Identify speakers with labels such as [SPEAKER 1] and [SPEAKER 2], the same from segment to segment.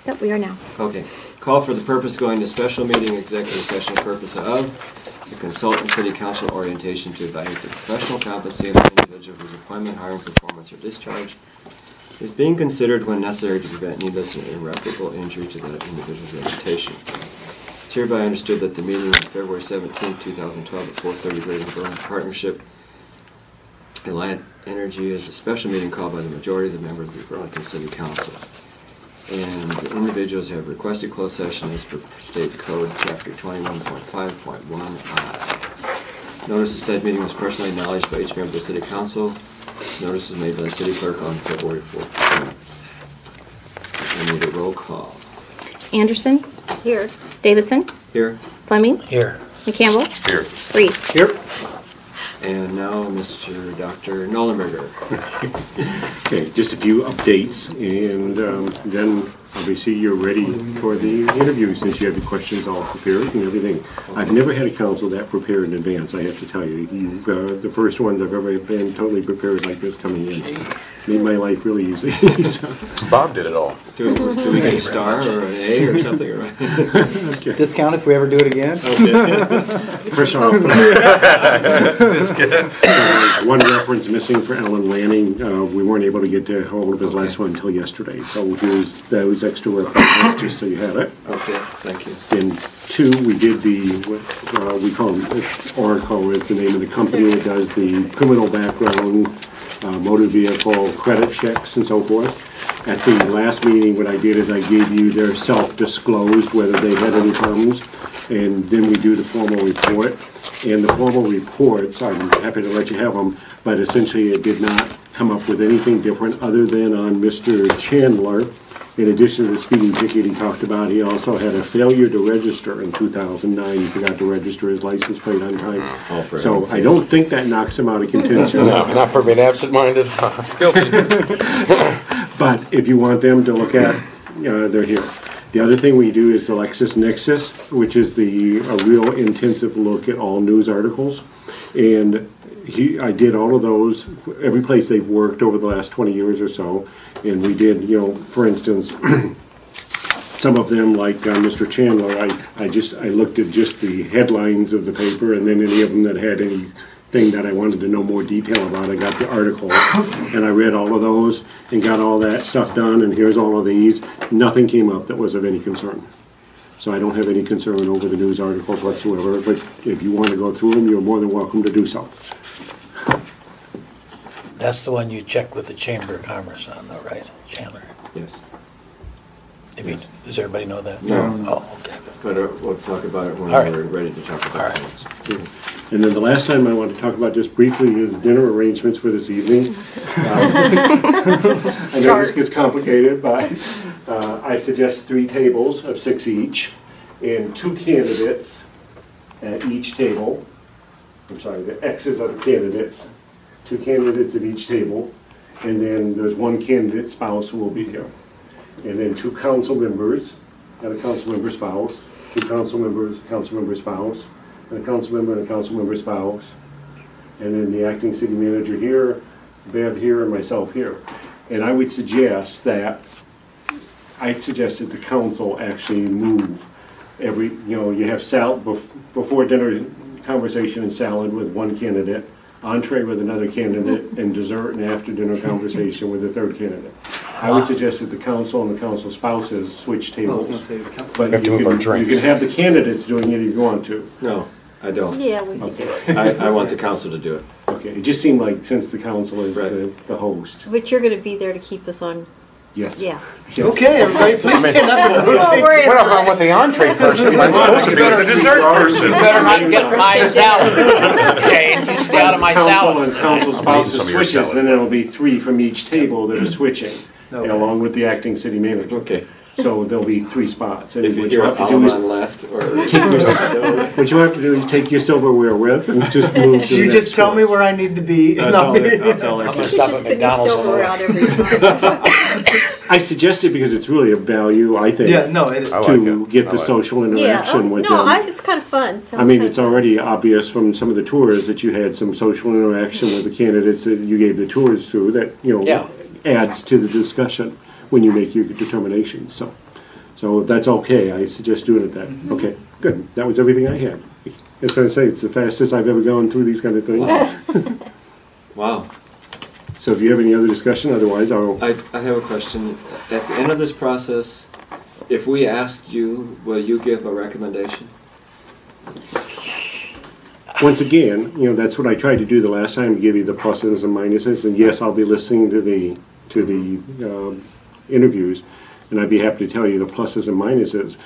[SPEAKER 1] Yep, we are now.
[SPEAKER 2] Okay. Call for the purpose going to special meeting, executive session purpose of the consultant city council orientation to evaluate the professional competency of an individual whose appointment, hiring, performance, or discharge is being considered when necessary to prevent needless and irreparable injury to that individual's reputation. It's hereby understood that the meeting on February 17, 2012 at 4:30 Burlington Partnership Alliant Energy is a special meeting called by the majority of the members of the Burlington City Council. And the individuals have requested closed session as per State Code, Chapter 21.5.1I. Notice of said meeting was personally acknowledged by each member of the City Council. Notice was made by the City Clerk on February 14th. I need a roll call.
[SPEAKER 1] Anderson?
[SPEAKER 3] Here.
[SPEAKER 1] Davidson?
[SPEAKER 2] Here.
[SPEAKER 1] Fleming?
[SPEAKER 4] Here.
[SPEAKER 1] McCampbell?
[SPEAKER 4] Here.
[SPEAKER 1] Reed?
[SPEAKER 4] Here.
[SPEAKER 2] And now Mr. Dr. Nollenberger.
[SPEAKER 5] Okay, just a few updates, and then obviously you're ready for the interview since you have the questions all prepared and everything. I've never had a council that prepared in advance, I have to tell you. You've the first ones I've ever been totally prepared like this coming in. Made my life really easy. So.
[SPEAKER 4] Bob did it all.
[SPEAKER 2] Do we get a star or an A or something? Right?
[SPEAKER 5] Okay.
[SPEAKER 6] Discount if we ever do it again?
[SPEAKER 2] Okay.
[SPEAKER 5] First off, one reference missing for Alan Lanning. We weren't able to get a hold of his last one until yesterday. So here's those extra references just so you have it.
[SPEAKER 2] Okay, thank you.
[SPEAKER 5] And two, we did what we call Oracle is the name of the company that does the criminal background, motor vehicle credit checks and so forth. At the last meeting, what I did is I gave you their self-disclosed whether they had any problems, and then we do the formal report. And the formal reports, I'm happy to let you have them, but essentially it did not come up with anything different other than on Mr. Chandler. In addition to the speeding ticket he talked about, he also had a failure to register in 2009. He forgot to register his license plate on time. So I don't think that knocks him out of contention.
[SPEAKER 4] No, not for being absent-minded. Guilty.
[SPEAKER 5] But if you want them to look at, they're here. The other thing we do is the LexisNexis, which is a real intensive look at all news articles. And I did all of those, every place they've worked over the last 20 years or so. And we did, for instance, some of them, like Mr. Chandler, I looked at just the headlines of the paper, and then any of them that had anything that I wanted to know more detail about, I got the article. And I read all of those and got all that stuff done, and here's all of these. Nothing came up that was of any concern. So I don't have any concern over the news articles whatsoever, but if you want to go through them, you're more than welcome to do so.
[SPEAKER 7] That's the one you checked with the Chamber of Commerce on, though, right, Chandler?
[SPEAKER 2] Yes.
[SPEAKER 7] Yes. Does everybody know that?
[SPEAKER 2] No.
[SPEAKER 7] Oh, okay.
[SPEAKER 2] But we'll talk about it when we're ready to talk about it.
[SPEAKER 5] And then the last time I want to talk about just briefly is dinner arrangements for this evening. I know this gets complicated, but I suggest 3 tables of 6 each and 2 candidates at each table. I'm sorry, the X's are the candidates. 2 candidates at each table, and then there's 1 candidate spouse who will be here. And then 2 council members, and a council member spouse, 2 council members, council member spouse, and a council member and a council member spouse. And then the acting city manager here, Bev here, and myself here. And I would suggest that, the council actually move you have salad, before dinner conversation and salad with 1 candidate, entree with another candidate, and dessert and after dinner conversation with the 3rd candidate. I would suggest that the council and the council spouses switch tables. But you can have the candidates doing it if you want to.
[SPEAKER 2] No, I don't.
[SPEAKER 3] Yeah, we can do it.
[SPEAKER 2] I want the council to do it.
[SPEAKER 5] Okay, it just seemed like since the council is the host.
[SPEAKER 3] But you're going to be there to keep us on.
[SPEAKER 5] Yes.
[SPEAKER 3] Yeah.
[SPEAKER 5] Yes.
[SPEAKER 6] Okay, everybody, please stand up.
[SPEAKER 3] Don't worry
[SPEAKER 4] What
[SPEAKER 3] about
[SPEAKER 4] about with the entree person? I'm supposed to be with the dessert person.
[SPEAKER 7] You better not get my salad. Jane, you stay out of my
[SPEAKER 5] Council
[SPEAKER 7] salad.
[SPEAKER 5] and council spouses switches, then there'll be 3 from each table that are switching, along with the acting city manager.
[SPEAKER 2] Okay.
[SPEAKER 5] So there'll be 3 spots. And
[SPEAKER 2] If
[SPEAKER 5] what you
[SPEAKER 2] you're
[SPEAKER 5] have to do is
[SPEAKER 2] left, or
[SPEAKER 5] what you have to do is take your silverware with and just move to the
[SPEAKER 6] You
[SPEAKER 5] next
[SPEAKER 6] just tell me where I need to be.
[SPEAKER 2] that's all I
[SPEAKER 7] I'm
[SPEAKER 2] can.
[SPEAKER 7] gonna
[SPEAKER 3] You
[SPEAKER 7] stop
[SPEAKER 3] just
[SPEAKER 7] at
[SPEAKER 3] put your
[SPEAKER 7] McDonald's.
[SPEAKER 3] silverware out every time.
[SPEAKER 5] I suggest it because it's really a value, I think,
[SPEAKER 6] Yeah, no, it is.
[SPEAKER 5] to get the social interaction with them.
[SPEAKER 3] It's kind of fun.
[SPEAKER 5] I mean, it's already obvious from some of the tours that you had some social interaction with the candidates that you gave the tours to that,
[SPEAKER 7] Yeah.
[SPEAKER 5] adds to the discussion when you make your determinations. So So if that's okay, I suggest doing it that. Okay, good. That was everything I had. That's what I say, it's the fastest I've ever gone through these kind of things.
[SPEAKER 2] Wow.
[SPEAKER 5] So if you have any other discussion, otherwise I'll...
[SPEAKER 2] I have a question. At the end of this process, if we asked you, will you give a recommendation?
[SPEAKER 5] Once again, that's what I tried to do the last time, to give you the pluses and minuses. And yes, I'll be listening to the interviews, and I'd be happy to tell you the pluses and minuses.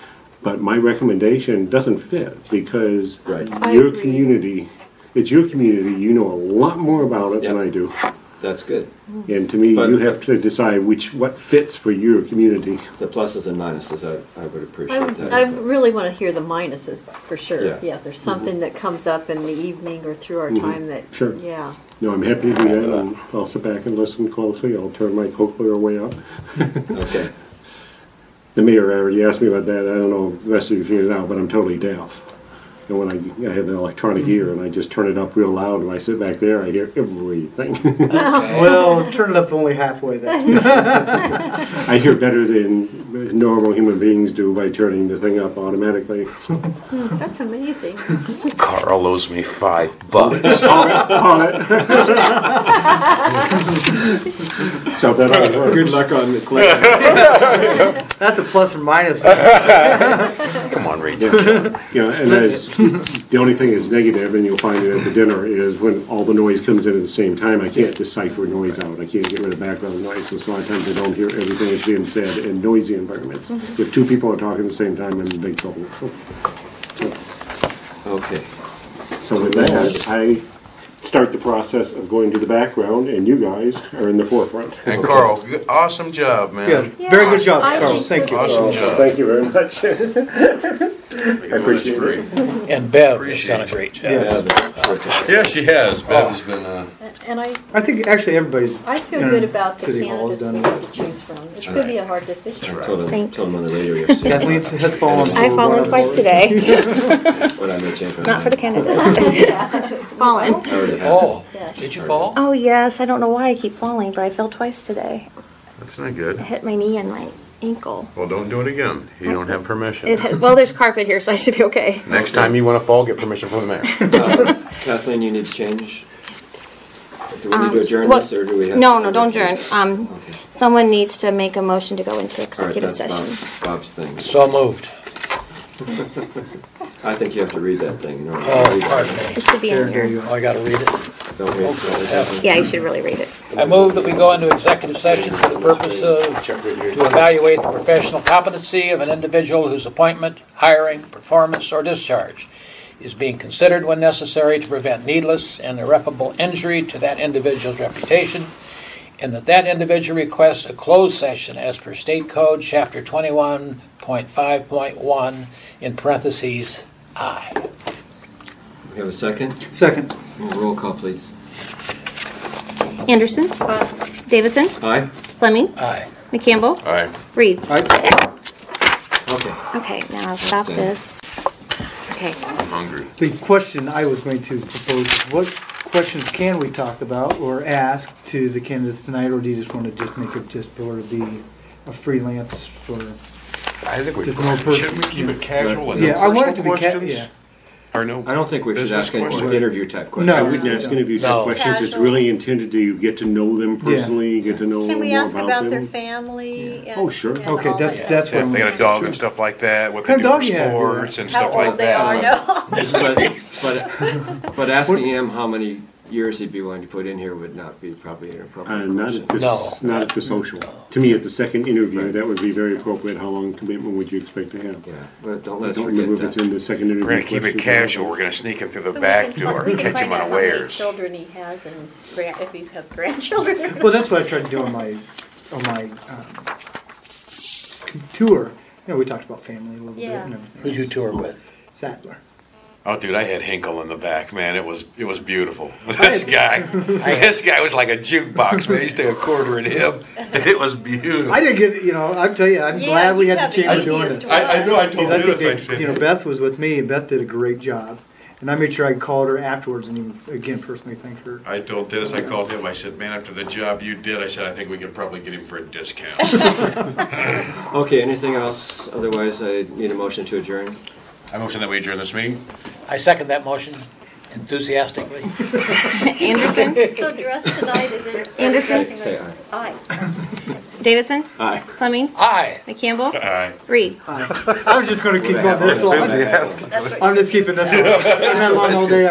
[SPEAKER 5] But my recommendation doesn't fit because
[SPEAKER 2] Right.
[SPEAKER 5] your community, it's your community. You know a lot more about it than I do.
[SPEAKER 2] That's good.
[SPEAKER 5] And to me,
[SPEAKER 2] But-
[SPEAKER 5] you have to decide what fits for your community.
[SPEAKER 2] The pluses and minuses, I would appreciate that.
[SPEAKER 3] I really want to hear the minuses for sure.
[SPEAKER 2] Yeah.
[SPEAKER 3] Yeah, if there's something that comes up in the evening or through our time that,
[SPEAKER 5] Sure.
[SPEAKER 3] yeah.
[SPEAKER 5] No, I'm happy to do that, and I'll sit back and listen closely. I'll turn my cochlear way up.
[SPEAKER 2] Okay.
[SPEAKER 5] The mayor already asked me about that. I don't know if the rest of you figured it out, but I'm totally deaf. And when I have an electronic ear and I just turn it up real loud, and I sit back there, I hear everything.
[SPEAKER 6] Well, turn it up only halfway then.
[SPEAKER 5] I hear better than normal human beings do by turning the thing up automatically.
[SPEAKER 3] That's amazing.
[SPEAKER 4] Carl owes me $5.
[SPEAKER 5] So that all works.
[SPEAKER 2] Good luck on the clip.
[SPEAKER 6] That's a plus or minus.
[SPEAKER 4] Come on, Ray.
[SPEAKER 5] And the only thing that's negative, and you'll find it at the dinner, is when all the noise comes in at the same time, I can't decipher noise out. I can't get rid of background noise, so a lot of times I don't hear everything that's being said in noisy environments. If two people are talking at the same time, I'm in big trouble.
[SPEAKER 2] Okay.
[SPEAKER 5] So with that, I start the process of going to the background, and you guys are in the forefront.
[SPEAKER 4] And Carl, awesome job, man.
[SPEAKER 6] Yeah, very good job,
[SPEAKER 3] I
[SPEAKER 6] Carl.
[SPEAKER 3] think
[SPEAKER 6] Thank you.
[SPEAKER 3] so.
[SPEAKER 4] Awesome job.
[SPEAKER 5] Thank you very much.
[SPEAKER 4] I
[SPEAKER 5] appreciate it.
[SPEAKER 7] And Bev has
[SPEAKER 4] Appreciate
[SPEAKER 7] done a
[SPEAKER 4] it.
[SPEAKER 7] great job.
[SPEAKER 4] Yeah, she has. Bev has been.
[SPEAKER 3] And I
[SPEAKER 6] think actually everybody's.
[SPEAKER 3] feel
[SPEAKER 6] in
[SPEAKER 3] good about the
[SPEAKER 6] City Hall has
[SPEAKER 3] candidates we
[SPEAKER 6] done
[SPEAKER 3] have to choose from. It's going to be a hard decision.
[SPEAKER 2] I told him
[SPEAKER 1] Thanks.
[SPEAKER 2] on the radio yesterday.
[SPEAKER 6] Kathleen has fallen.
[SPEAKER 1] I've fallen twice today.
[SPEAKER 2] But I may change my
[SPEAKER 1] Not for the
[SPEAKER 2] mind.
[SPEAKER 1] candidates. Just fallen.
[SPEAKER 2] I already have.
[SPEAKER 7] Oh,
[SPEAKER 3] Yeah.
[SPEAKER 7] did you fall?
[SPEAKER 1] Oh, yes. I don't know why I keep falling, but I fell twice today.
[SPEAKER 4] That's not
[SPEAKER 1] I
[SPEAKER 4] good.
[SPEAKER 1] hit my knee and my ankle.
[SPEAKER 4] Well, don't do it again. You don't have permission.
[SPEAKER 1] Well, there's carpet here, so I should be okay.
[SPEAKER 4] Next time you want to fall, get permission from the mayor.
[SPEAKER 2] Kathleen, you need to change? Do we need to adjourn
[SPEAKER 1] well,
[SPEAKER 2] this, or do we have?
[SPEAKER 1] No, don't adjourn. Someone needs to make a motion to go into
[SPEAKER 2] All right,
[SPEAKER 1] executive
[SPEAKER 2] that's
[SPEAKER 1] session.
[SPEAKER 2] Bob's thing.
[SPEAKER 7] So moved.
[SPEAKER 2] I think you have to read that thing. You know,
[SPEAKER 7] Oh,
[SPEAKER 2] read
[SPEAKER 7] pardon me.
[SPEAKER 1] It should be in here.
[SPEAKER 7] Oh, I gotta read it.
[SPEAKER 2] Don't read it.
[SPEAKER 1] Yeah, you should really read it.
[SPEAKER 7] I move that we go into executive session for the purpose of to evaluate the professional competency of an individual whose appointment, hiring, performance, or discharge is being considered when necessary to prevent needless and irreparable injury to that individual's reputation, and that individual requests a closed session as per State Code, Chapter 21.5.1, in parentheses, I.
[SPEAKER 2] We have a second?
[SPEAKER 6] Second.
[SPEAKER 2] Roll call, please.
[SPEAKER 1] Anderson? Davidson?
[SPEAKER 2] Aye?
[SPEAKER 1] Fleming?
[SPEAKER 7] Aye.
[SPEAKER 1] McCampbell?
[SPEAKER 4] All right.
[SPEAKER 1] Reed?
[SPEAKER 2] Okay.
[SPEAKER 1] Okay, now I'll stop this. Okay.
[SPEAKER 4] I'm hungry.
[SPEAKER 6] The question I was going to propose is what questions can we talk about or ask to the candidates tonight, or do you just want to just make it just sort of be a freelance for?
[SPEAKER 4] I think we
[SPEAKER 6] Just no person-
[SPEAKER 4] shouldn't we keep it casual and
[SPEAKER 6] Yeah,
[SPEAKER 4] no
[SPEAKER 6] I want it to
[SPEAKER 4] personal
[SPEAKER 6] be
[SPEAKER 4] questions?
[SPEAKER 6] yeah.
[SPEAKER 4] Or no?
[SPEAKER 2] I don't think we should
[SPEAKER 4] business
[SPEAKER 2] ask any
[SPEAKER 4] questions?
[SPEAKER 2] interview type questions.
[SPEAKER 6] No.
[SPEAKER 5] I wouldn't ask interview type
[SPEAKER 7] No.
[SPEAKER 5] questions. It's
[SPEAKER 3] Casual.
[SPEAKER 5] really intended to you get to know them personally, you get to know
[SPEAKER 3] Can we
[SPEAKER 5] more
[SPEAKER 3] ask
[SPEAKER 5] about
[SPEAKER 3] about their
[SPEAKER 5] them.
[SPEAKER 3] family? And,
[SPEAKER 5] Oh, sure.
[SPEAKER 3] and
[SPEAKER 6] Okay,
[SPEAKER 3] all
[SPEAKER 6] that's
[SPEAKER 3] that?
[SPEAKER 6] that's what
[SPEAKER 4] If
[SPEAKER 6] I'm
[SPEAKER 4] they got a dog and stuff like that, what they
[SPEAKER 6] What
[SPEAKER 4] do
[SPEAKER 6] kind
[SPEAKER 4] for
[SPEAKER 6] of dog you have?
[SPEAKER 4] sports and
[SPEAKER 3] How
[SPEAKER 4] stuff like
[SPEAKER 3] old they
[SPEAKER 4] that.
[SPEAKER 3] are? No.
[SPEAKER 2] But asking him how many years he'd be willing to put in here would not be probably an appropriate
[SPEAKER 5] Not
[SPEAKER 2] question.
[SPEAKER 5] at the,
[SPEAKER 7] No.
[SPEAKER 5] not at the social. To me, at the second interview,
[SPEAKER 2] Right.
[SPEAKER 5] that would be very appropriate. How long commitment would you expect to have?
[SPEAKER 2] Yeah, but don't
[SPEAKER 5] I
[SPEAKER 2] let us
[SPEAKER 5] don't remember if
[SPEAKER 2] forget
[SPEAKER 5] it's
[SPEAKER 2] that.
[SPEAKER 5] in the second interview.
[SPEAKER 4] We're going to keep it
[SPEAKER 5] questions.
[SPEAKER 4] casual. We're going to sneak him through the
[SPEAKER 3] But
[SPEAKER 4] back
[SPEAKER 3] we can
[SPEAKER 4] door
[SPEAKER 3] we
[SPEAKER 4] and
[SPEAKER 3] can
[SPEAKER 4] catch him
[SPEAKER 3] find out how many
[SPEAKER 4] unawares.
[SPEAKER 3] children he has and if he has grandchildren.
[SPEAKER 6] Well, that's what I tried to do on my tour. You know, we talked about family a little bit
[SPEAKER 3] Yeah.
[SPEAKER 6] and everything.
[SPEAKER 7] Who'd you tour with?
[SPEAKER 6] Sattler.
[SPEAKER 4] Oh, dude, I had Hinkle in the back, man. It was beautiful. This guy was like a jukebox, man. I used to have a quarter in him. It was beautiful.
[SPEAKER 6] I didn't get, I'll tell you, I'm
[SPEAKER 3] Yeah,
[SPEAKER 6] glad we
[SPEAKER 3] you
[SPEAKER 6] had
[SPEAKER 3] have
[SPEAKER 6] the chance
[SPEAKER 3] the
[SPEAKER 6] of doing
[SPEAKER 3] easiest
[SPEAKER 6] this.
[SPEAKER 3] one.
[SPEAKER 4] I know. I told
[SPEAKER 6] Because I
[SPEAKER 4] Dennis, I
[SPEAKER 6] think
[SPEAKER 4] said,
[SPEAKER 6] that, Beth was with me, and Beth did a great job. And I made sure I called her afterwards and even, again, personally thanked her.
[SPEAKER 4] I told Dennis, I called him, I said, man, after the job you did, I said, I think we could probably get him for a discount.
[SPEAKER 2] Okay, anything else? Otherwise, I need a motion to adjourn.
[SPEAKER 4] I motion that we adjourn this meeting.
[SPEAKER 7] I second that motion enthusiastically.
[SPEAKER 1] Anderson?
[SPEAKER 3] So dressed tonight, is it?
[SPEAKER 1] Anderson?
[SPEAKER 2] Say aye.
[SPEAKER 3] Aye.
[SPEAKER 1] Davidson?
[SPEAKER 2] Aye.
[SPEAKER 1] Fleming?
[SPEAKER 7] Aye.
[SPEAKER 1] McCampbell?
[SPEAKER 4] Aye.
[SPEAKER 1] Reed?
[SPEAKER 6] I was just gonna keep going this long.
[SPEAKER 3] That's right.
[SPEAKER 6] I'm just keeping this one. I've had long all day.